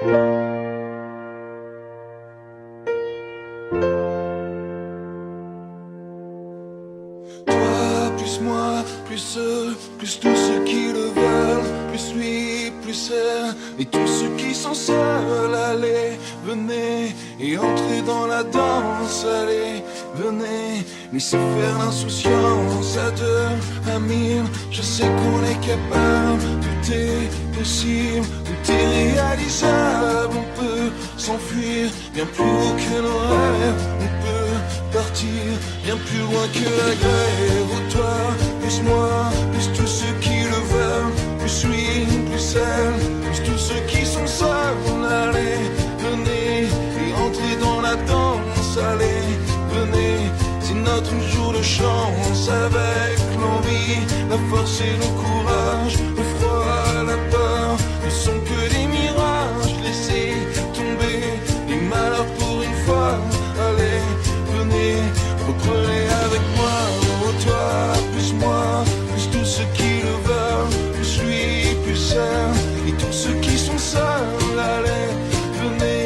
Toi, plus moi, plus eux, plus tous ceux qui le veulent, plus lui, plus elle, et tous ceux qui sont seuls, allez, venez, et entrez dans la danse, allez, venez, laissez faire l'insouciance à deux, à mille, je sais qu'on est capable, tout est possible, tout est réalisable, on peut s'enfuir, bien plus haut que nos rêves, on peut partir, bien plus loin que la grève, ou toi, plus moi, plus tous ceux qui le veulent, plus lui, plus elle, plus tous ceux qui sont seuls, allez, venez, et entrez dans la danse, allez, venez, c'est notre jour de chance, avec l'envie, la force et le courage, le froid, la peur, ne sont que des mirages, laissez tomber les malheurs pour une fois, allez, venez, reprenez avec moi, oh toi, plus moi, plus tous ceux qui le veulent, plus lui, plus elle, et tous ceux qui sont seuls, allez, venez,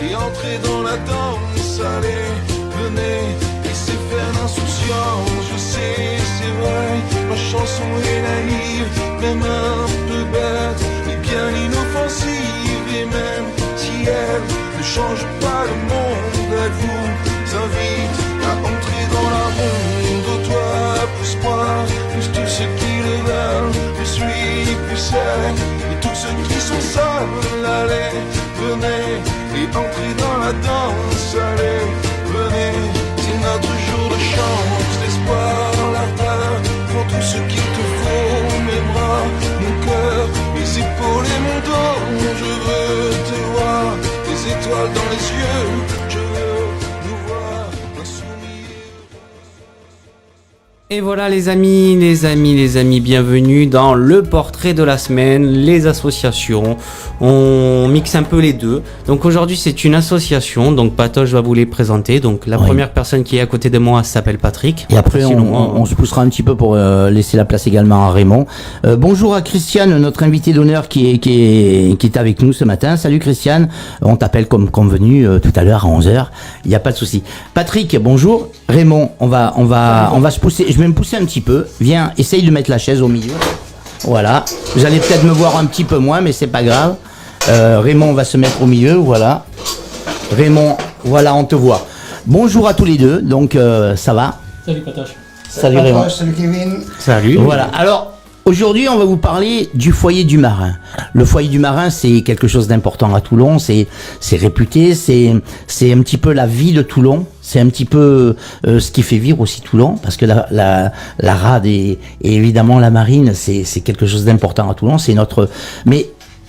et entrez dans la danse, allez, venez, laissez faire l'insouciance, je sais, c'est vrai, ma chanson est naïve, même un peu bête, mais bien inoffensive, et même si elle ne change pas le monde, elle vous invite à entrer dans la ronde, oh toi, plus moi, plus tous ceux qui le veulent, plus lui, plus elle, et tous ceux qui sont seuls, allez, venez, et entrez dans la danse, allez, venez, c'est notre jour de chance, l'espoir, l'ardeur, pour tous ceux qu'il te faut, mes bras, mon cœur, mes épaules et mon dos, je veux te voir, des étoiles dans les yeux, je veux nous voir insoumis. Et voilà les amis, bienvenue dans le portrait de la semaine, les associations, on mixe un peu les deux. Donc aujourd'hui c'est une association, donc Patoche va vous les présenter. Donc la première personne qui est à côté de moi s'appelle Patrick. Et après on se poussera un petit peu pour laisser la place également à Raymond. Bonjour à Christiane, notre invité d'honneur qui est avec nous ce matin. Salut Christiane, on t'appelle comme convenu tout à l'heure à 11h, il n'y a pas de souci. Patrick, bonjour. Raymond, on va se pousser. Je vais me pousser un petit peu. Viens, essaye de mettre la chaise au milieu. Voilà. Vous allez peut-être me voir un petit peu moins, mais c'est pas grave. Raymond va se mettre au milieu. Voilà. Raymond, voilà, on te voit. Bonjour à tous les deux. Donc, ça va? Salut Patoche. Salut Raymond. Salut Kevin. Salut. Voilà. Alors, aujourd'hui, on va vous parler du foyer du marin. Le foyer du marin, c'est quelque chose d'important à Toulon. C'est réputé. C'est un petit peu la vie de Toulon. C'est un petit peu ce qui fait vivre aussi Toulon, parce que la rade et évidemment la marine, c'est quelque chose d'important à Toulon. C'est notre. Mais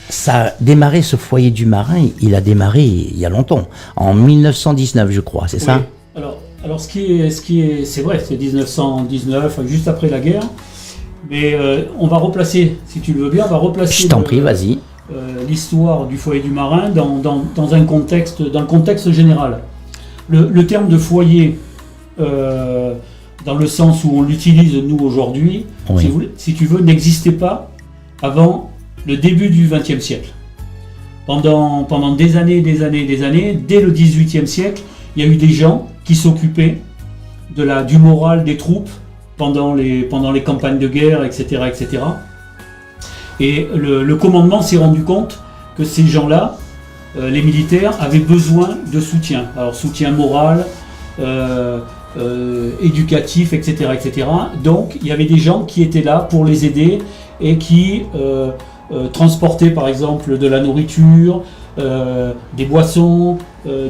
ça a démarré, ce foyer du marin. Il a démarré il y a longtemps, en 1919, je crois. C'est ça? Alors ce qui est, c'est vrai, c'est 1919, juste après la guerre. Mais on va replacer, si tu le veux bien, on va replacer. Je t'en prie, vas-y. L'histoire du foyer du marin dans un contexte, dans le contexte général. Le terme de foyer, dans le sens où on l'utilise nous aujourd'hui, oui, si tu veux, n'existait pas avant le début du XXe siècle. Pendant des années, dès le XVIIIe siècle, il y a eu des gens qui s'occupaient du moral des troupes pendant les campagnes de guerre, etc. etc. Et le commandement s'est rendu compte que ces gens-là, les militaires, avaient besoin de soutien. Alors soutien moral, éducatif, etc., etc. Donc il y avait des gens qui étaient là pour les aider et qui transportaient par exemple de la nourriture, des boissons,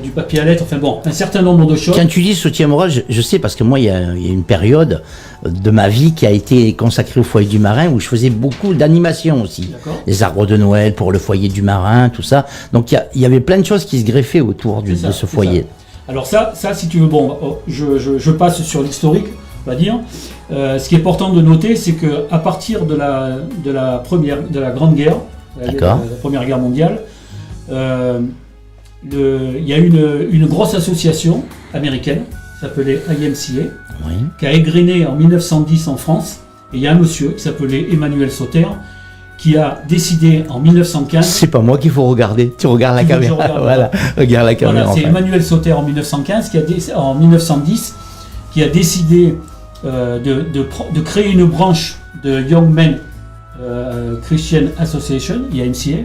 du papier à lettres, enfin bon, un certain nombre de choses. Quand tu dis soutien moral, je sais parce que moi il y a une période de ma vie qui a été consacrée au foyer du marin où je faisais beaucoup d'animations aussi. Les arbres de Noël pour le foyer du marin, tout ça. Donc il y avait plein de choses qui se greffaient autour de ce foyer. Ça. Alors ça si tu veux, bon, je passe sur l'historique, on va dire. Ce qui est important de noter, c'est que à partir de la Grande Guerre, la Première Guerre mondiale, il y a une grosse association américaine qui s'appelait IMCA, qui a égrené en 1910 en France, et il y a un monsieur qui s'appelait Emmanuel Sauter qui a décidé en 1915. C'est pas moi qu'il faut regarder. Tu regardes la Tu veux que je caméra. regarde, Voilà, regarde la caméra. Voilà, c'est enfin. Emmanuel Sauter en 1915 en 1910 qui a décidé de créer une branche de Young Men Christian Association, YMCA,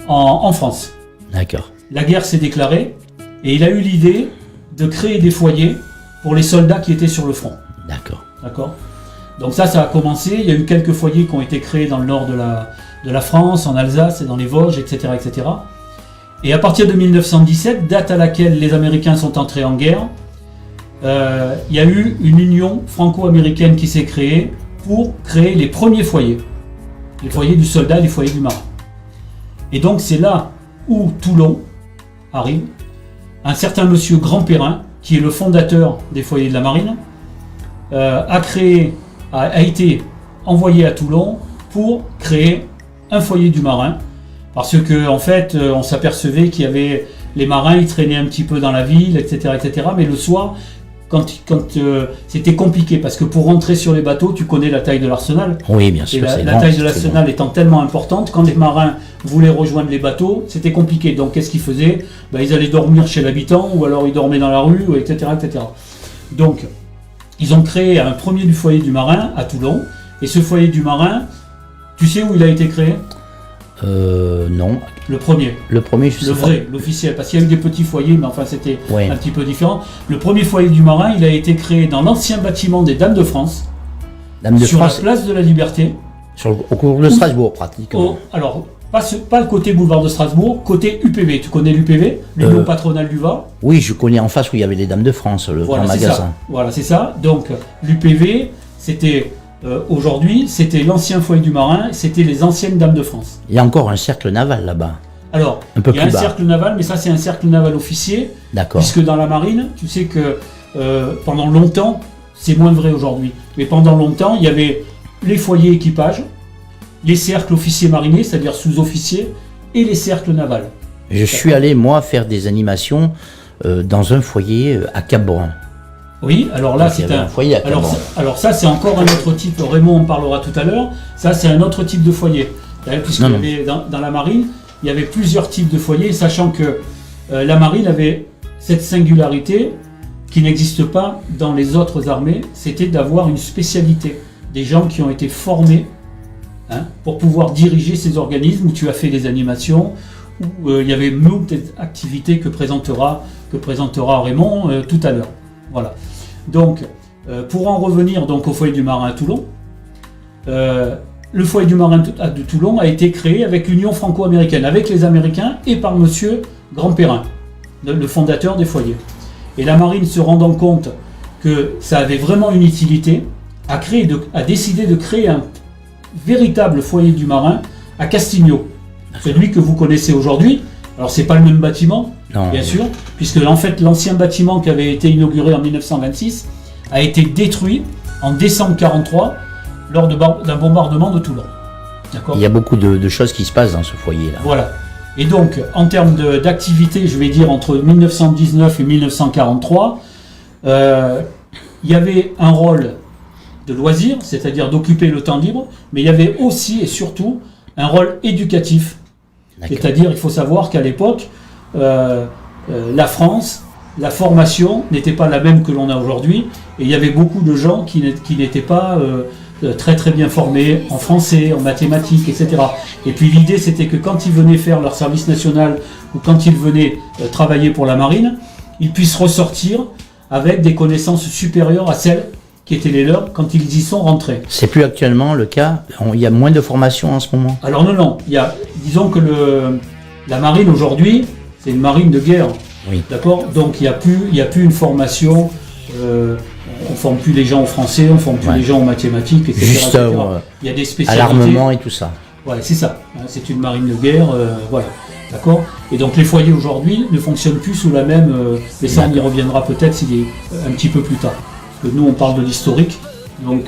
en France. D'accord. La guerre s'est déclarée et il a eu l'idée de créer des foyers pour les soldats qui étaient sur le front. D'accord. Donc ça a commencé. Il y a eu quelques foyers qui ont été créés dans le nord de la France, en Alsace et dans les Vosges, etc., etc. Et à partir de 1917, date à laquelle les Américains sont entrés en guerre, il y a eu une union franco-américaine qui s'est créée pour créer les premiers foyers. Les foyers du soldat et les foyers du marin. Et donc c'est là où Toulon arrive. Un certain monsieur Grand-Perrin, qui est le fondateur des foyers de la marine, a été envoyé à Toulon pour créer un foyer du marin. Parce que en fait, on s'apercevait qu'il y avait les marins, ils traînaient un petit peu dans la ville, etc., etc. Mais le soir, quand c'était compliqué, parce que pour rentrer sur les bateaux, tu connais la taille de l'arsenal. Oui, bien Et sûr. la grand, taille c'est de très l'arsenal étant tellement importante, quand les marins voulaient rejoindre les bateaux, c'était compliqué. Donc qu'est-ce qu'ils faisaient? Ils allaient dormir chez l'habitant, ou alors ils dormaient dans la rue, etc., etc. Donc, ils ont créé un premier du foyer du marin à Toulon. Et ce foyer du marin, tu sais où il a été créé? Non. Le premier. Le premier, je sais Le pas. vrai, l'officiel, parce qu'il y a eu des petits foyers, mais enfin c'était Ouais. un petit peu différent. Le premier foyer du marin, il a été créé dans l'ancien bâtiment des Dames de France, Dame de sur France, la place de la Liberté. au cours de Strasbourg, pratiquement. Alors, pas le côté boulevard de Strasbourg, côté UPV. Tu connais l'UPV, l'Union patronale du Var? Oui, je connais en face où il y avait les Dames de France, le Voilà, grand c'est magasin. ça. Voilà, c'est ça. Donc, l'UPV, c'était aujourd'hui, c'était l'ancien foyer du marin, c'était les anciennes Dames de France. Il y a encore un cercle naval là-bas. Alors, Un peu il y a un plus bas. cercle naval, mais ça, c'est un cercle naval officier. D'accord. Puisque dans la marine, tu sais que pendant longtemps, c'est moins vrai aujourd'hui, mais pendant longtemps, il y avait les foyers équipage, les cercles officiers mariniers, c'est-à-dire sous-officiers, et les cercles navals. Je suis allé, moi, faire des animations dans un foyer à Cap-Brun. Oui, alors là, Donc, il y c'est avait un foyer à Cap-Brun. alors ça, c'est encore un autre type. Raymond en parlera tout à l'heure. Ça, c'est un autre type de foyer. Puisque Non, non. dans la marine, il y avait plusieurs types de foyers, sachant que la marine avait cette singularité qui n'existe pas dans les autres armées, c'était d'avoir une spécialité. Des gens qui ont été formés pour pouvoir diriger ces organismes où tu as fait des animations, où il y avait moult activités que présentera Raymond tout à l'heure. Voilà. Donc, pour en revenir donc au foyer du marin à Toulon, le foyer du marin de Toulon a été créé avec l'Union franco-américaine, avec les Américains et par monsieur Grand-Perrin, le fondateur des foyers. Et la marine, se rendant compte que ça avait vraiment une utilité, a décidé de créer un véritable foyer du marin à Castigno, celui que vous connaissez aujourd'hui. Alors c'est pas le même bâtiment, Non. bien sûr, puisque en fait l'ancien bâtiment qui avait été inauguré en 1926 a été détruit en décembre 1943 lors d'un bombardement de Toulon. D'accord ? Il y a beaucoup de choses qui se passent dans ce foyer-là. Voilà. Et donc, en termes d'activité, je vais dire entre 1919 et 1943, il y avait un rôle de loisir, c'est-à-dire d'occuper le temps libre, mais il y avait aussi et surtout un rôle éducatif. D'accord. C'est-à-dire, il faut savoir qu'à l'époque, la France, la formation n'était pas la même que l'on a aujourd'hui, et il y avait beaucoup de gens qui n'étaient pas très très bien formés en français, en mathématiques, etc. Et puis l'idée, c'était que quand ils venaient faire leur service national ou quand ils venaient travailler pour la marine, ils puissent ressortir avec des connaissances supérieures à celles qui étaient les leurs quand ils y sont rentrés. C'est plus actuellement le cas. Il y a moins de formation en ce moment. Alors non, disons que la marine aujourd'hui, c'est une marine de guerre. Oui. D'accord ? Donc il n'y a plus une formation, on ne forme plus les gens au français, on ne forme plus Ouais. les gens en mathématiques, etc. Juste etc. Il y a des à spécialités. l'armement et tout ça. Ouais, c'est ça. C'est une marine de guerre, voilà. D'accord ? Et donc les foyers aujourd'hui ne fonctionnent plus sous la même. Mais ça, on y reviendra peut-être un petit peu plus tard. Parce que nous, on parle de l'historique, donc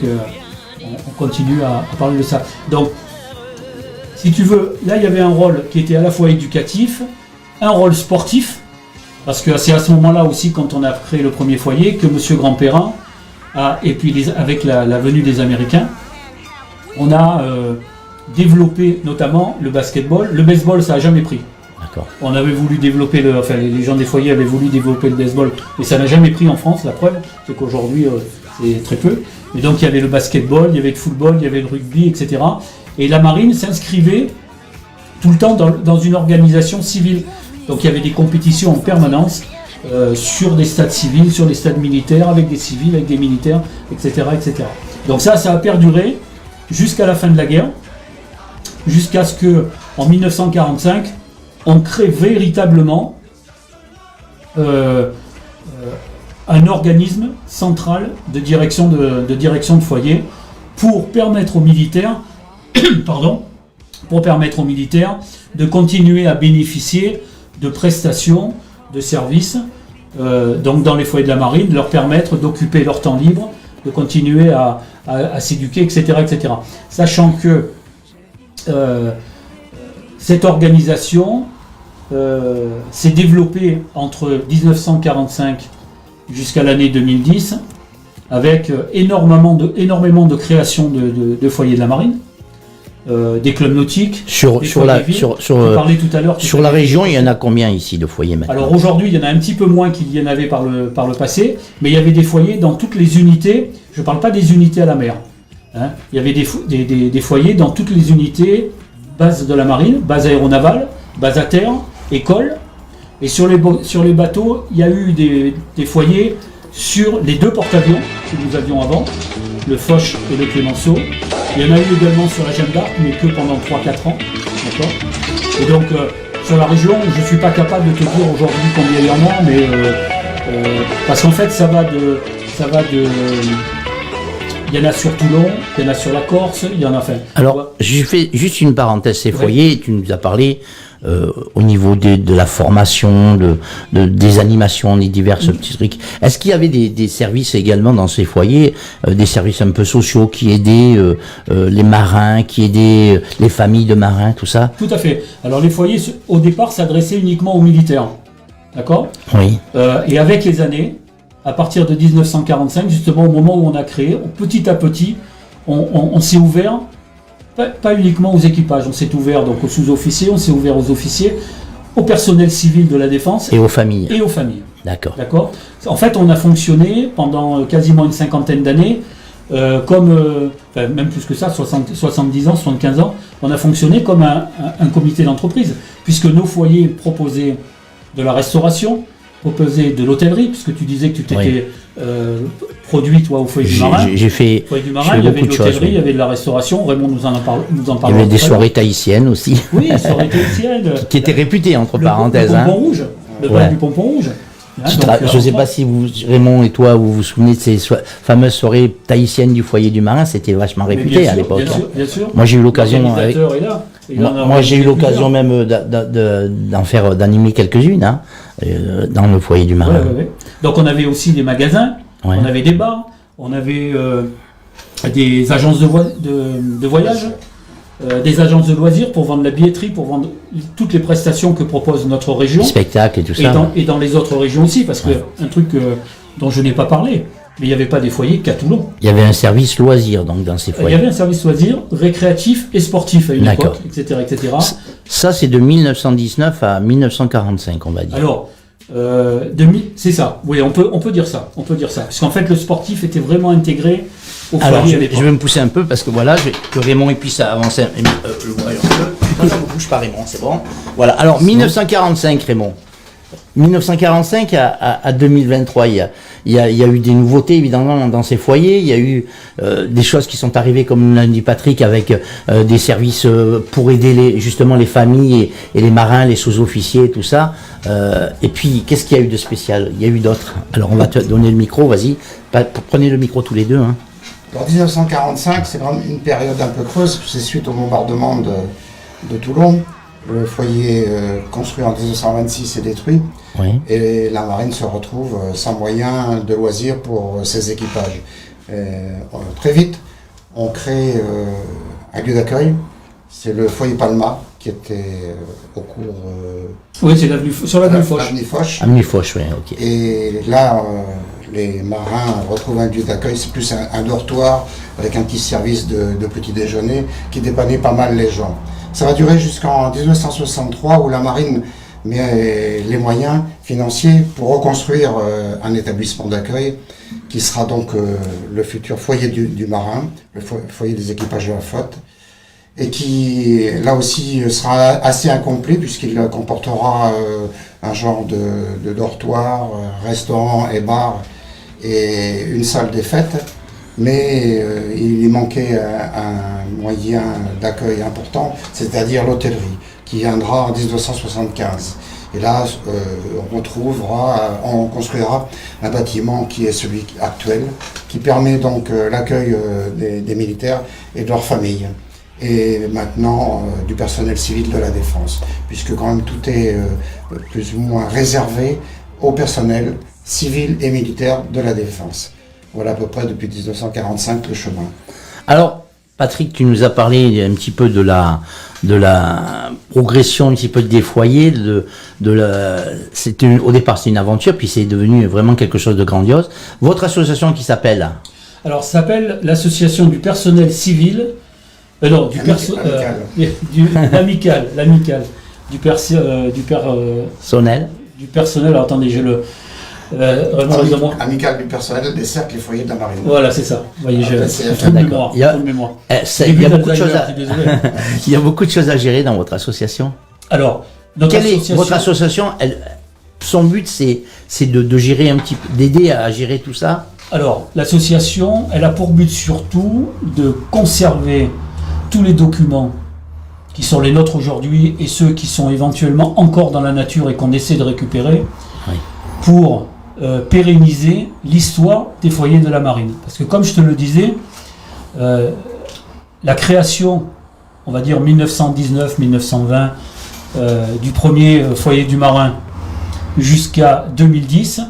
on continue à parler de ça. Donc, si tu veux, là, il y avait un rôle qui était à la fois éducatif, un rôle sportif, parce que c'est à ce moment-là aussi, quand on a créé le premier foyer, que M. Grand-Perrin et puis avec la venue des Américains, on a développer notamment le basketball. Le baseball, ça n'a jamais pris. D'accord. On avait voulu développer, les gens des foyers avaient voulu développer le baseball, mais ça n'a jamais pris en France. La preuve, c'est qu'aujourd'hui, c'est très peu. Et donc, il y avait le basketball, il y avait le football, il y avait le rugby, etc. Et la marine s'inscrivait tout le temps dans une organisation civile. Donc, il y avait des compétitions en permanence sur des stades civils, sur des stades militaires, avec des civils, avec des militaires, etc. etc. Donc ça a perduré jusqu'à la fin de la guerre, jusqu'à ce que, en 1945, on crée véritablement un organisme central de direction de foyer pour permettre aux militaires, de continuer à bénéficier de prestations, de services, donc dans les foyers de la marine, de leur permettre d'occuper leur temps libre, de continuer à s'éduquer, etc., etc. Sachant que cette organisation s'est développée entre 1945 jusqu'à l'année 2010 avec énormément de création de foyers de la marine, des clubs nautiques, Sur la région, il y en a combien ici de foyers maintenant? Alors aujourd'hui, il y en a un petit peu moins qu'il y en avait par le passé, mais il y avait des foyers dans toutes les unités. Je ne parle pas des unités à la mer. Hein. Il y avait des foyers dans toutes les unités, base de la marine, base aéronavale, base à terre, école. Et sur les bateaux, il y a eu des foyers sur les 2 porte-avions que nous avions avant, le Foch et le Clémenceau. Il y en a eu également sur la Jeanne d'Arc, mais que pendant 3-4 ans. D'accord. Et donc, sur la région, je ne suis pas capable de te dire aujourd'hui combien il y en a, mais parce qu'en fait, ça va de. Il y en a sur Toulon, il y en a sur la Corse, il y en a. Enfin, alors, je fais juste une parenthèse. Ces foyers, tu nous as parlé au niveau de la formation, des animations, des diverses petits trucs. Est-ce qu'il y avait des services également dans ces foyers, des services un peu sociaux qui aidaient les marins, qui aidaient les familles de marins, tout ça? Tout à fait. Alors les foyers, au départ, s'adressaient uniquement aux militaires. D'accord ? Oui. Et avec les années, à partir de 1945, justement au moment où on a créé, petit à petit, on s'est ouvert. Pas uniquement aux équipages, on s'est ouvert donc aux sous-officiers, on s'est ouvert aux officiers, au personnel civil de la défense et aux familles. D'accord. En fait, on a fonctionné pendant quasiment une 50aine d'années, même plus que ça, 70 ans, 75 ans, on a fonctionné comme un comité d'entreprise, puisque nos foyers proposaient de la restauration, proposaient de l'hôtellerie, puisque tu disais que tu t'étais produit toi au foyer du marin. J'ai fait il y avait de l'hôtellerie, il y avait de la restauration. Raymond nous en parle. Il y avait des soirées tahitiennes aussi. Oui, des soirées tahitiennes. qui étaient réputées entre parenthèses. Le pompon rouge, le bal du pompon rouge. Je ne sais pas si Raymond et toi, vous vous souvenez de ces fameuses soirées tahitiennes du foyer du marin, c'était vachement réputé à l'époque. Bien sûr. Moi j'ai eu l'occasion. Moi j'ai eu l'occasion même d'animer quelques-unes dans le foyer du marin. Ouais. Donc on avait aussi des magasins, on avait des bars, on avait des agences de voyage, des agences de loisirs pour vendre la billetterie, pour vendre toutes les prestations que propose notre région. Spectacles et tout ça. Et dans les autres régions aussi, parce que un truc dont je n'ai pas parlé, mais il n'y avait pas des foyers qu'à Toulon. Il y avait un service loisir donc dans ces foyers. Il y avait un service loisir, récréatif et sportif à une époque, etc. Ça c'est de 1919 à 1945 on va dire. Alors, c'est ça, oui, on peut dire ça. Parce qu'en fait le sportif était vraiment intégré au foyer. Alors je vais me pousser un peu parce que voilà, que Raymond puisse avancer le voyant un peu. Non, ça ne bouge pas Raymond, c'est bon. Voilà, alors 1945 Raymond. 1945 à 2023, il y a eu des nouveautés évidemment dans ces foyers. Il y a eu des choses qui sont arrivées, comme l'a dit Patrick, avec des services pour aider justement les familles et les marins, les sous-officiers, tout ça. Et puis, qu'est-ce qu'il y a eu de spécial? Il y a eu d'autres. Alors, on va te donner le micro, vas-y. Prenez le micro tous les deux. Alors, 1945, c'est vraiment une période un peu creuse. C'est suite au bombardement de Toulon. Le foyer construit en 1926 est détruit. Oui. Et la marine se retrouve sans moyens de loisirs pour ses équipages. Très vite, on crée un lieu d'accueil. C'est le foyer Palma qui était au cours. Oui, c'est sur l'avenue Foch. L'avenue Foch. Avenue Foch, oui, ok. Et là, les marins retrouvent un lieu d'accueil. C'est plus un dortoir avec un petit service de petit déjeuner qui dépannait pas mal les gens. Ça va durer jusqu'en 1963 où la marine met les moyens financiers pour reconstruire un établissement d'accueil qui sera donc le futur foyer du marin, le foyer des équipages de la flotte, et qui là aussi sera assez incomplet puisqu'il comportera un genre de dortoir, restaurant et bar et une salle des fêtes, mais il y manquait un moyen d'accueil important, c'est-à-dire l'hôtellerie, qui viendra en 1975. Et là, on construira un bâtiment qui est celui actuel, qui permet donc l'accueil des militaires et de leurs familles. Et maintenant du personnel civil de la défense, puisque quand même tout est plus ou moins réservé au personnel civil et militaire de la défense. Voilà à peu près depuis 1945 le chemin. Alors, Patrick, tu nous as parlé un petit peu de la progression un petit peu des foyers, au départ c'est une aventure, puis c'est devenu vraiment quelque chose de grandiose. Votre association qui s'appelle? Alors, ça s'appelle l'association du personnel civil. L'amical Sonnel. du personnel. Alors, attendez, j'ai le Amical du personnel des cercles et foyers de la marine. Voilà, c'est ça. Vous voyez, j'ai trop de mémoire. Il y a beaucoup de choses à gérer dans votre association. Alors, votre association, son but, c'est de gérer un petit peu, d'aider à gérer tout ça. Alors, l'association, elle a pour but surtout de conserver tous les documents qui sont les nôtres aujourd'hui et ceux qui sont éventuellement encore dans la nature et qu'on essaie de récupérer pour pérenniser l'histoire des foyers de la marine. Parce que comme je te le disais, la création, on va dire 1919-1920, du premier foyer du marin jusqu'à 2010,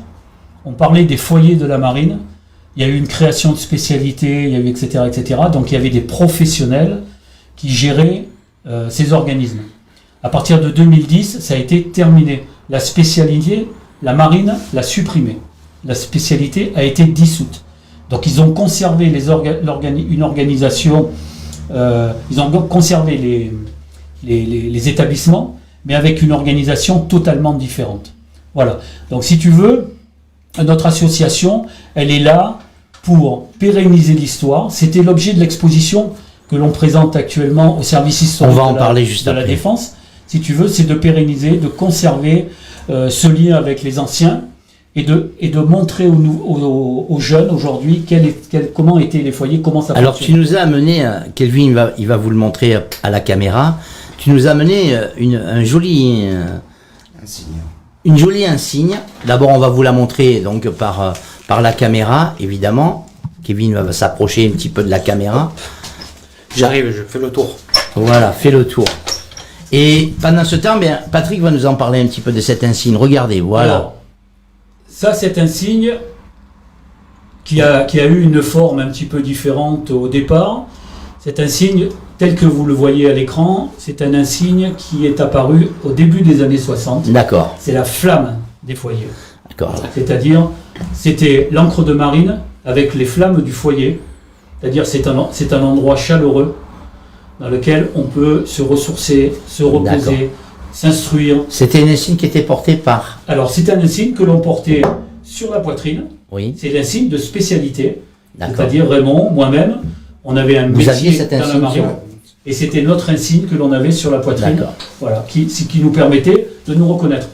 on parlait des foyers de la marine. Il y a eu une création de spécialités, il y a eu etc. Donc il y avait des professionnels qui géraient ces organismes. À partir de 2010, ça a été terminé. La spécialité, la marine l'a supprimée. La spécialité a été dissoute. Donc ils ont conservé une organisation, ils ont conservé les établissements, mais avec une organisation totalement différente. Voilà. Donc si tu veux, notre association, elle est là pour pérenniser l'histoire. C'était l'objet de l'exposition que l'on présente actuellement au service historique de la Défense. Si tu veux, c'est de pérenniser, de conserver ce lien avec les anciens et de montrer aux jeunes aujourd'hui comment étaient les foyers, comment ça fonctionne. Alors tu nous as amené, Kelvin il va vous le montrer à la caméra, tu nous as amené un joli insigne. Une jolie insigne. D'abord, on va vous la montrer donc par la caméra, évidemment. Kevin va s'approcher un petit peu de la caméra. J'arrive, je fais le tour. Voilà, fais le tour. Et pendant ce temps, Patrick va nous en parler un petit peu de cet insigne. Regardez, voilà. Alors, ça, c'est un signe qui a eu une forme un petit peu différente au départ. C'est un signe tel que vous le voyez à l'écran. C'est un insigne qui est apparu au début des années 60. D'accord. C'est la flamme des foyers. D'accord. C'est-à-dire, c'était l'encre de marine avec les flammes du foyer. C'est-à-dire, c'est un endroit chaleureux dans lequel on peut se ressourcer, se reposer, s'instruire. C'était un insigne qui était porté par... Alors, c'est un insigne que l'on portait sur la poitrine. Oui. C'est l'insigne de spécialité. D'accord. C'est-à-dire, Raymond, moi-même, on avait un métier cet dans la insigne marine. Et c'était notre insigne que l'on avait sur la poitrine. D'accord. Voilà, qui nous permettait de nous reconnaître.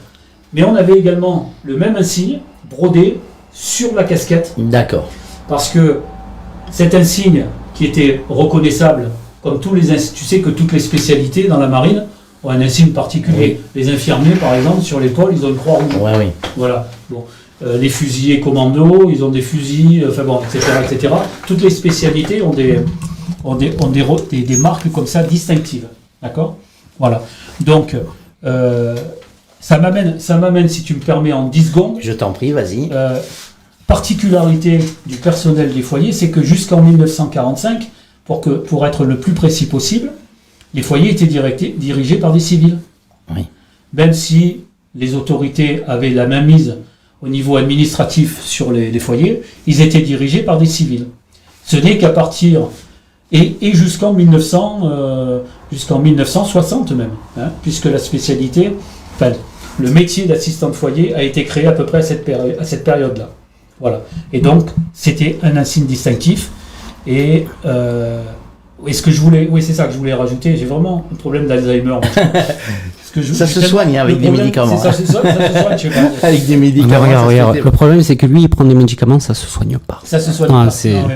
Mais on avait également le même insigne brodé sur la casquette. D'accord. Parce que cet insigne qui était reconnaissable, comme tous les insignes, tu sais que toutes les spécialités dans la marine ont un insigne particulier. Oui. Les infirmiers, par exemple, sur l'épaule, ils ont une croix rouge. Oui, oui. Voilà. Bon. Les fusiliers commando, ils ont des fusils, enfin bon, etc. Toutes les spécialités ont des marques comme ça distinctives. D'accord ? Voilà. Donc, ça m'amène, si tu me permets, en 10 secondes. Je t'en prie, vas-y. Particularité du personnel des foyers, c'est que jusqu'en 1945, pour être le plus précis possible, les foyers étaient dirigés par des civils. Oui. Même si les autorités avaient la mainmise au niveau administratif sur les foyers, ils étaient dirigés par des civils. Ce n'est qu'à partir, et jusqu'en 1960 même, hein, puisque la spécialité, enfin, le métier d'assistant de foyer a été créé à peu près à cette période-là. Voilà. Et donc, c'était un insigne distinctif. Et est-ce que je voulais, oui, c'est ça que je voulais rajouter. J'ai vraiment un problème d'Alzheimer. Ça se soigne avec des médicaments. Ça se soigne, je sais pas. Avec des médicaments. Regarde. Le problème, c'est que lui, il prend des médicaments, ça se soigne pas. Ça se soigne Ah, pas. c'est- Non, mais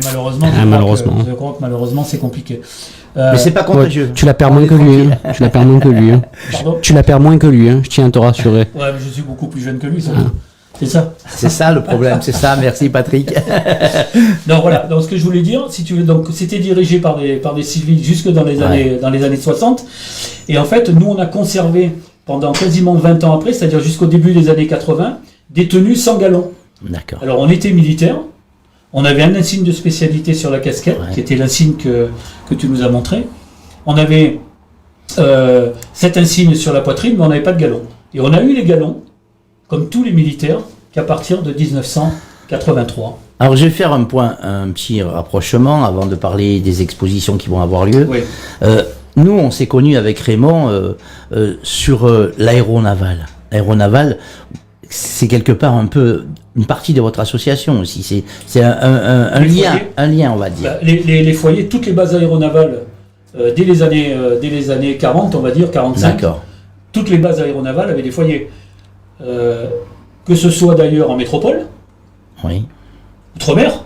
malheureusement, je crois que malheureusement, c'est compliqué. Mais c'est pas Ouais, contagieux. tu la perds moins que lui. Hein. Tu la perds moins que lui. Hein. Pardon. Tu la perds moins que lui. Hein. Je tiens à te rassurer. Ouais, mais je suis beaucoup plus jeune que lui, c'est ça. C'est ça le problème, c'est ça. Merci Patrick. Non, voilà. Donc, ce que je voulais dire, si tu veux, donc, c'était dirigé par des civils jusque dans les années 60. Et en fait, nous, on a conservé pendant quasiment 20 ans après, c'est-à-dire jusqu'au début des années 80, des tenues sans galon. D'accord. Alors, on était militaire. On avait un insigne de spécialité sur la casquette, Ouais. qui était l'insigne que tu nous as montré. On avait cet insigne sur la poitrine, mais on n'avait pas de galon. Et on a eu les galons, comme tous les militaires, qu'à partir de 1983. Alors je vais faire un petit rapprochement avant de parler des expositions qui vont avoir lieu. Oui. Nous, on s'est connus avec Raymond sur l'aéronaval. L'aéronaval, c'est quelque part un peu une partie de votre association aussi. C'est un Les lien, foyers. un lien, on va dire. Bah, les foyers, toutes les bases aéronavales, dès les années 40, on va dire, 45, D'accord. toutes les bases aéronavales avaient des foyers. Que ce soit d'ailleurs en métropole, Oui. outre-mer,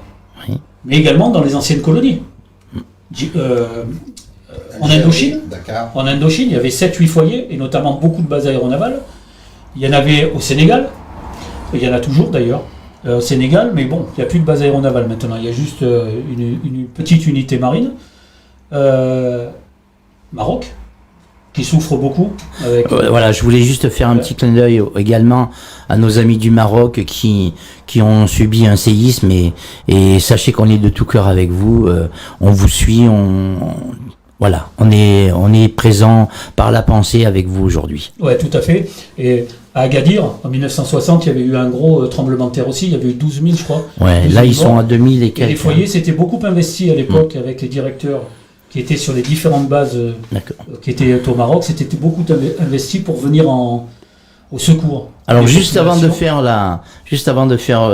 Oui. mais également dans les anciennes colonies. En Indochine, Dakar. En Indochine, il y avait 7-8 foyers, et notamment beaucoup de bases aéronavales. Il y en avait au Sénégal, et il y en a toujours d'ailleurs, au Sénégal, mais bon, il n'y a plus de base aéronavale maintenant, il y a juste une petite unité marine. Maroc, qui souffre beaucoup. Avec, Voilà, je voulais juste faire un petit clin d'œil également à nos amis du Maroc qui ont subi un séisme et sachez qu'on est de tout cœur avec vous, on vous suit, voilà, on est présent par la pensée avec vous aujourd'hui. Ouais, tout à fait. Et à Agadir, en 1960, il y avait eu un gros tremblement de terre aussi, il y avait eu 12 000, je crois. Ouais, 12 là 000 ils sont morts. à 2000 et Et quelques. les foyers s'étaient beaucoup investis à l'époque avec les directeurs qui étaient sur les différentes bases D'accord. qui étaient au Maroc, c'était beaucoup investi pour venir au secours. Alors Et juste avant de populations. faire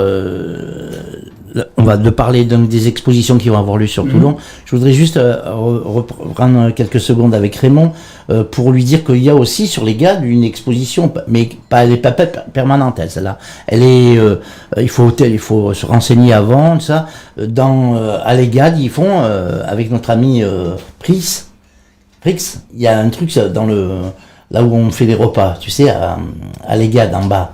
on va de parler donc des expositions qui vont avoir lieu sur Toulon. Je voudrais juste reprendre quelques secondes avec Raymond pour lui dire qu'il y a aussi sur les GAD une exposition, mais elle n'est pas permanente, celle-là. Elle est, il faut se renseigner avant ça. À l'EGAD, ils font avec notre ami Prix, il y a un truc là où on fait les repas, tu sais, à l'EGAD en bas.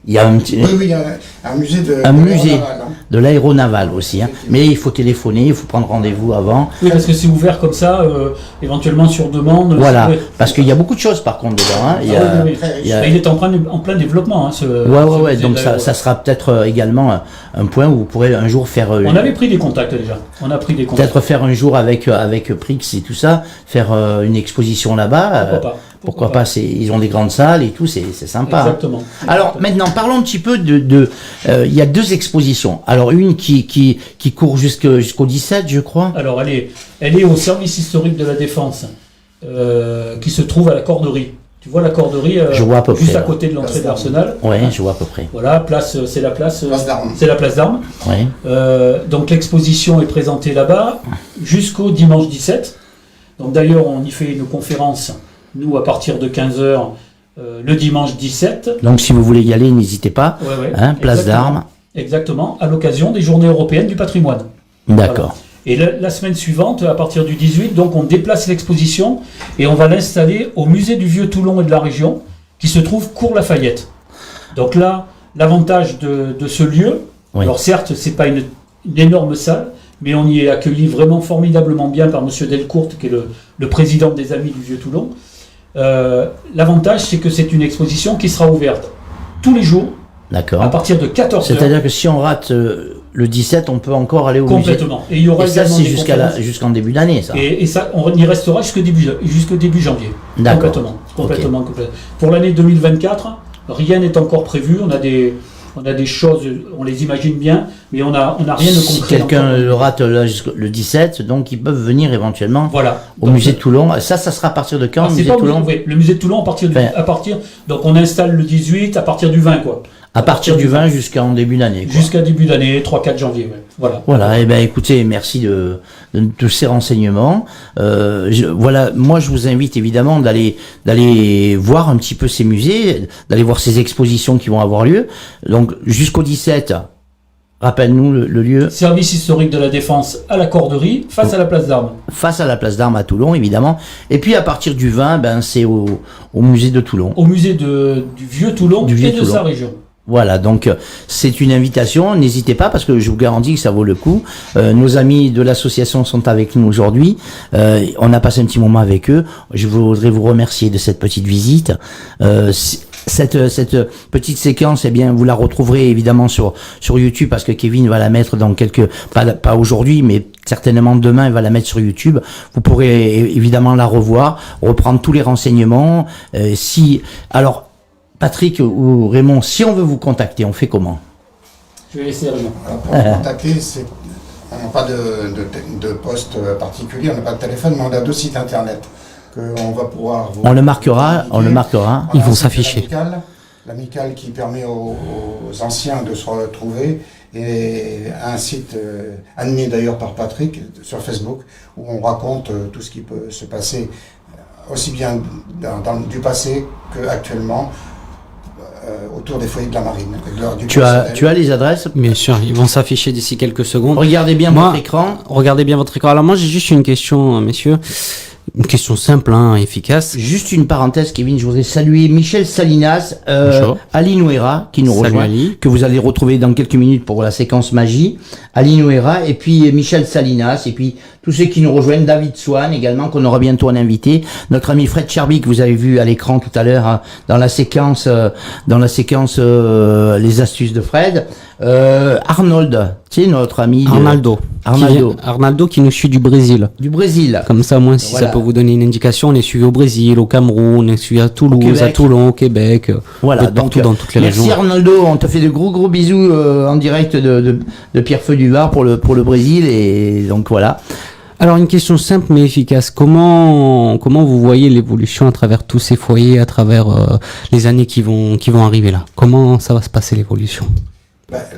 Il y a un petit, Oui, il y a un musée de Un musée. l'aéronaval, hein. de l'aéronaval aussi, hein. Mais il faut téléphoner, il faut prendre rendez-vous avant. Oui, parce que c'est ouvert comme ça, éventuellement sur demande. Voilà, Oui. parce qu'il y a beaucoup de choses par contre dedans, hein. Il y Ah a, oui, oui, oui. il y a- Il est en plein développement. Hein, ouais, donc ça sera peut-être également un point où vous pourrez un jour faire, On avait pris des contacts déjà. On a pris des contacts. peut-être faire un jour avec Prix et tout ça, faire une exposition là-bas. Pourquoi pas. Pourquoi pas, ils ont des grandes salles et tout, c'est sympa. hein. Exactement. Alors maintenant, parlons un petit peu il y a deux expositions. Alors une qui court jusqu'au 17, je crois. Alors, elle est au service historique de la Défense, qui se trouve à la Corderie. Tu vois la Corderie, Je vois à peu juste près, à côté de l'entrée de l'Arsenal. Ouais, je vois à peu près. Voilà, c'est la place d'Armes. c'est la place d'Armes. Ouais. Donc l'exposition est présentée là-bas jusqu'au dimanche 17. Donc d'ailleurs, on y fait une conférence, nous, à partir de 15h, le dimanche 17. Donc si vous voulez y aller, n'hésitez pas. Ouais, Hein, place exactement. d'Armes. Exactement, à l'occasion des Journées européennes du patrimoine. D'accord. Et la semaine suivante, à partir du 18, donc on déplace l'exposition et on va l'installer au musée du Vieux Toulon et de la région, qui se trouve cours Lafayette. Donc là, l'avantage de ce lieu, Oui. alors certes, c'est pas une énorme salle, mais on y est accueilli vraiment formidablement bien par Monsieur Delcourt, qui est le président des Amis du Vieux Toulon. L'avantage, c'est que c'est une exposition qui sera ouverte tous les jours, à D'accord. partir de 14h. C'est-à-dire que si on rate le 17, on peut encore aller au musée. Complètement. Et il y aura Et ça, également c'est des conférences. jusqu'en début d'année, ça. Et ça, on y restera jusqu'au début janvier. D'accord. Complètement. Pour l'année 2024, rien n'est encore prévu. On a On a des choses, on les imagine bien, mais on a rien de Si concret. quelqu'un encore. le rate là le 17, donc ils peuvent venir éventuellement Voilà. au Donc, musée de Toulon. Ça sera à partir de quand, ah, le c'est musée pas de Toulon? oui, le musée de Toulon à partir. Donc on installe le 18 à partir du 20 quoi. À partir du 20 jusqu'en début d'année. quoi. Jusqu'à début d'année, 3-4 janvier. Ouais. Voilà. Voilà, et ben écoutez, merci de tous ces renseignements. Voilà, moi je vous invite évidemment d'aller voir un petit peu ces musées, d'aller voir ces expositions qui vont avoir lieu. Donc jusqu'au 17, rappelle-nous le lieu, Service historique de la défense à la Corderie, face à la place d'Armes. face à la place d'Armes à Toulon évidemment. Et puis à partir du 20, ben c'est au musée de Toulon. Au musée du Vieux Toulon Du Vieux et de Toulon. sa région. Voilà, donc c'est une invitation, n'hésitez pas parce que je vous garantis que ça vaut le coup. Nos amis de l'association sont avec nous aujourd'hui, on a passé un petit moment avec eux, je voudrais vous remercier de cette petite visite. Cette petite séquence, eh bien, vous la retrouverez évidemment sur YouTube parce que Kevin va la mettre dans pas aujourd'hui, mais certainement demain, il va la mettre sur YouTube. Vous pourrez évidemment la revoir, reprendre tous les renseignements. Alors, Patrick ou Raymond, si on veut vous contacter, on fait comment? Je vais laisser Raymond. Alors, pour nous contacter, on n'a pas de poste particulier, on n'a pas de téléphone, mais on a 2 sites internet qu'on va pouvoir vous On le marquera. On a Ils un vont site s'afficher. L'amicale qui permet aux anciens de se retrouver, et un site animé d'ailleurs par Patrick sur Facebook où on raconte tout ce qui peut se passer aussi bien du passé qu'actuellement autour des foyers de la marine. Tu as les adresses? Bien sûr, ils vont s'afficher d'ici quelques secondes. Regardez bien Moi- votre écran. Regardez bien votre écran. Alors moi j'ai juste une question, messieurs. Une question simple, hein, efficace. Juste une parenthèse, Kevin, je voudrais saluer Michel Salinas, Bonjour. Ali Nouera, qui nous Salut rejoint, Ali. que vous allez retrouver dans quelques minutes pour la séquence magie. Ali Nouera, et puis Michel Salinas, et puis tous ceux qui nous rejoignent, David Swan également, qu'on aura bientôt un invité. Notre ami Fred Charby, que vous avez vu à l'écran tout à l'heure, hein, dans la séquence Les astuces de Fred. Arnold, tu sais, notre ami Arnaldo qui nous suit du Brésil. du Brésil. Comme ça, moi, si Voilà. ça peut vous donner une indication, on est suivi au Brésil, au Cameroun, on est suivi à Toulouse, Québec. à Toulon, au Québec, Voilà, partout donc dans toutes les merci régions. Arnaldo, on te fait de gros bisous en direct de Pierrefeu du Var pour le Brésil, et donc voilà. Alors une question simple mais efficace. Comment vous voyez l'évolution à travers tous ces foyers, à travers les années qui vont arriver là? Comment ça va se passer l'évolution?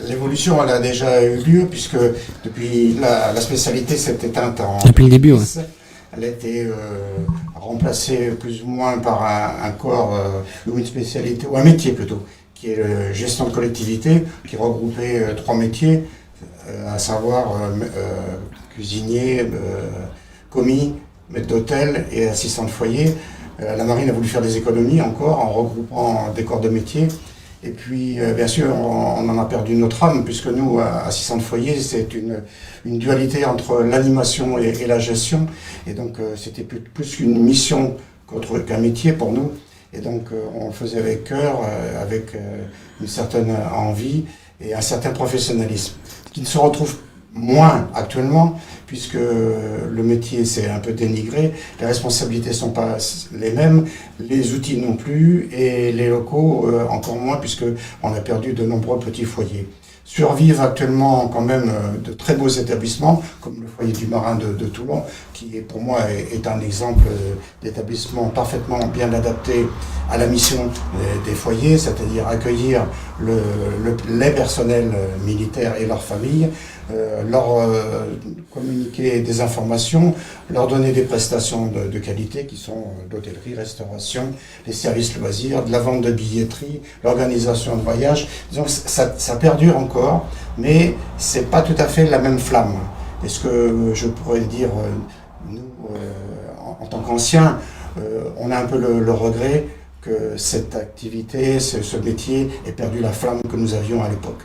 L'évolution, elle a déjà eu lieu puisque depuis la spécialité s'est éteinte en Depuis le début, 2010. Elle a été remplacée plus ou moins par un corps ou une spécialité, ou un métier plutôt, qui est gestion de collectivité, qui regroupait 3 métiers, à savoir cuisinier, commis, maître d'hôtel et assistant de foyer. La marine a voulu faire des économies encore en regroupant des corps de métier. Et puis, bien sûr, on en a perdu notre âme, puisque nous, assistants de foyer, c'est une dualité entre l'animation et la gestion. Et donc, c'était plus qu'une mission qu'un métier pour nous. Et donc, on le faisait avec cœur, avec une certaine envie et un certain professionnalisme, qui ne se retrouve moins actuellement, puisque le métier s'est un peu dénigré, les responsabilités ne sont pas les mêmes, les outils non plus, et les locaux encore moins, puisque on a perdu de nombreux petits foyers. Survivent actuellement quand même de très beaux établissements, comme le foyer du Marin de Toulon, qui pour moi est un exemple d'établissement parfaitement bien adapté à la mission des foyers, c'est-à-dire accueillir les personnels militaires et leurs familles, leur communiquer des informations, leur donner des prestations de qualité qui sont l'hôtellerie, restauration, les services loisirs, de la vente de billetterie, l'organisation de voyages. Donc ça perdure encore, mais c'est pas tout à fait la même flamme. Et ce que je pourrais dire, nous, en tant qu'anciens, on a un peu le regret que cette activité, ce métier ait perdu la flamme que nous avions à l'époque.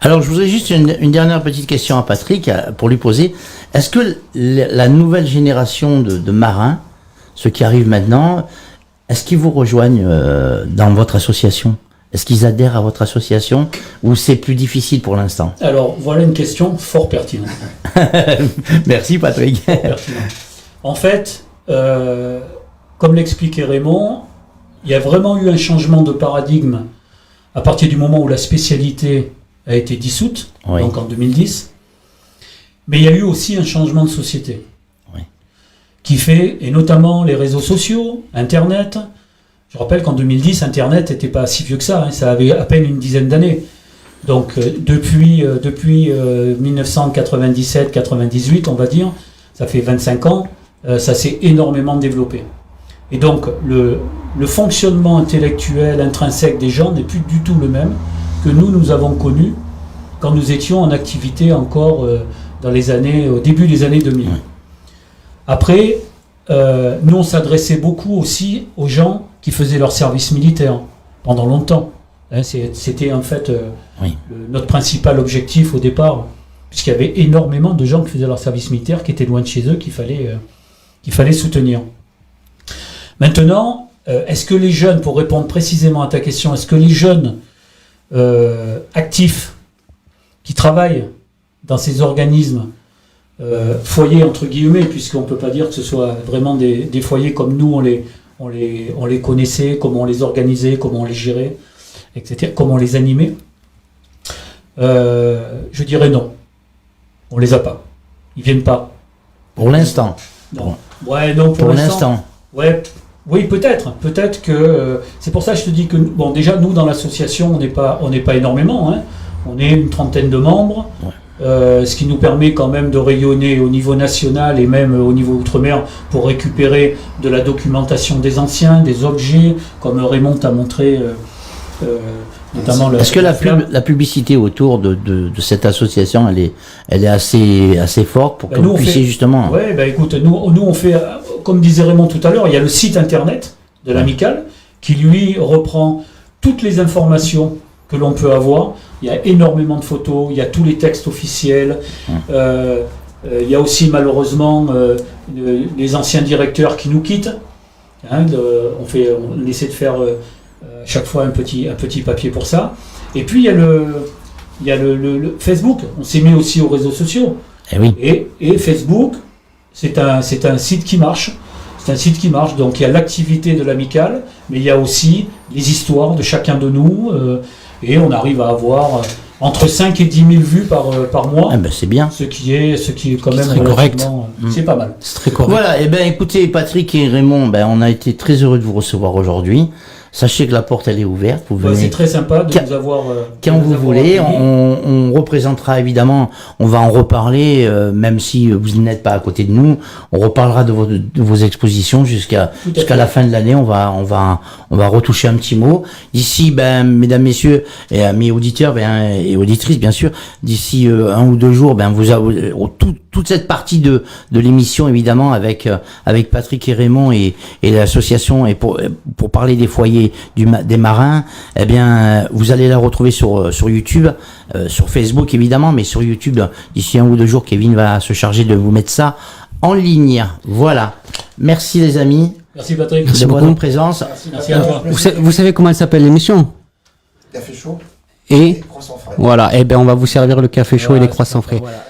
Alors, je voudrais juste une dernière petite question à Patrick pour lui poser. Est-ce que la nouvelle génération de marins, ceux qui arrivent maintenant, est-ce qu'ils vous rejoignent dans votre association? Est-ce qu'ils adhèrent à votre association ou c'est plus difficile pour l'instant? Alors, voilà une question fort pertinente. Merci Patrick. Pertinente. En fait, comme l'expliquait Raymond, il y a vraiment eu un changement de paradigme à partir du moment où la spécialité a été dissoute, Oui. donc en 2010. Mais il y a eu aussi un changement de société. Oui. Qui fait, et notamment les réseaux sociaux, Internet. Je rappelle qu'en 2010, Internet n'était pas si vieux que ça, hein, ça avait à peine une dizaine d'années. Donc depuis 1997-98, on va dire, ça fait 25 ans, ça s'est énormément développé. Et donc le fonctionnement intellectuel intrinsèque des gens n'est plus du tout le même que nous avons connu quand nous étions en activité encore dans les années, au début des années 2000. Ouais. Après, nous on s'adressait beaucoup aussi aux gens qui faisaient leur service militaire pendant longtemps. Hein, c'était en fait notre principal objectif au départ, puisqu'il y avait énormément de gens qui faisaient leur service militaire, qui étaient loin de chez eux, qu'il fallait soutenir. Maintenant, est-ce que les jeunes, pour répondre précisément à ta question, est-ce que les jeunes actifs qui travaillent dans ces organismes, foyers entre guillemets, puisqu'on ne peut pas dire que ce soit vraiment des foyers comme nous on les connaissait, comment on les organisait, comment on les gérait, etc., comment on les animait, je dirais non. On les a pas. Ils viennent pas. Pour l'instant. Non. Ouais, non, pour l'instant. Ouais, oui, peut-être que c'est pour ça que je te dis que bon, déjà nous dans l'association on n'est pas énormément, hein. On est une trentaine de membres, ce qui nous permet quand même de rayonner au niveau national et même au niveau outre-mer pour récupérer de la documentation des anciens, des objets, comme Raymond t'a montré. Notamment Est-ce que la publicité autour de cette association, elle est assez forte pour que vous puissiez justement... Oui, écoute, nous on fait, comme disait Raymond tout à l'heure, il y a le site internet de l'Amicale qui lui reprend toutes les informations que l'on peut avoir. Il y a énormément de photos, il y a tous les textes officiels. Il y a aussi malheureusement les anciens directeurs qui nous quittent. Hein, on essaie de faire... chaque fois un petit papier pour ça. Et puis il y a le Facebook. On s'est mis aussi aux réseaux sociaux. Eh oui. Et Facebook, c'est un site qui marche. C'est un site qui marche. Donc il y a l'activité de l'Amicale, mais il y a aussi les histoires de chacun de nous. Et on arrive à avoir entre 5 et 10 000 vues par mois. Ah ben c'est bien. Ce qui est quand même très correct. C'est pas mal. C'est très correct. Voilà, et écoutez, Patrick et Raymond, on a été très heureux de vous recevoir aujourd'hui. Sachez que la porte elle est ouverte. Vous venez c'est très sympa de nous avoir. Quand vous voulez, on représentera évidemment, on va en reparler, même si vous n'êtes pas à côté de nous, on reparlera de vos expositions jusqu'à la fin de l'année. On va retoucher un petit mot. D'ici, mesdames, messieurs, et amis auditeurs et auditrices, bien sûr, d'ici 1 ou 2 jours, vous avez toute cette partie de l'émission évidemment avec Patrick et Raymond et l'association et pour parler des foyers des marins, vous allez la retrouver sur YouTube, sur Facebook évidemment, mais sur YouTube d'ici 1 ou 2 jours, Kevin va se charger de vous mettre ça en ligne. Voilà. Merci les amis. Merci Patrick. De votre présence. Merci à toi. Vous savez comment elle s'appelle l'émission? Café chaud Et croissant frais. voilà, on va vous servir le café chaud et les croissants frais. Voilà.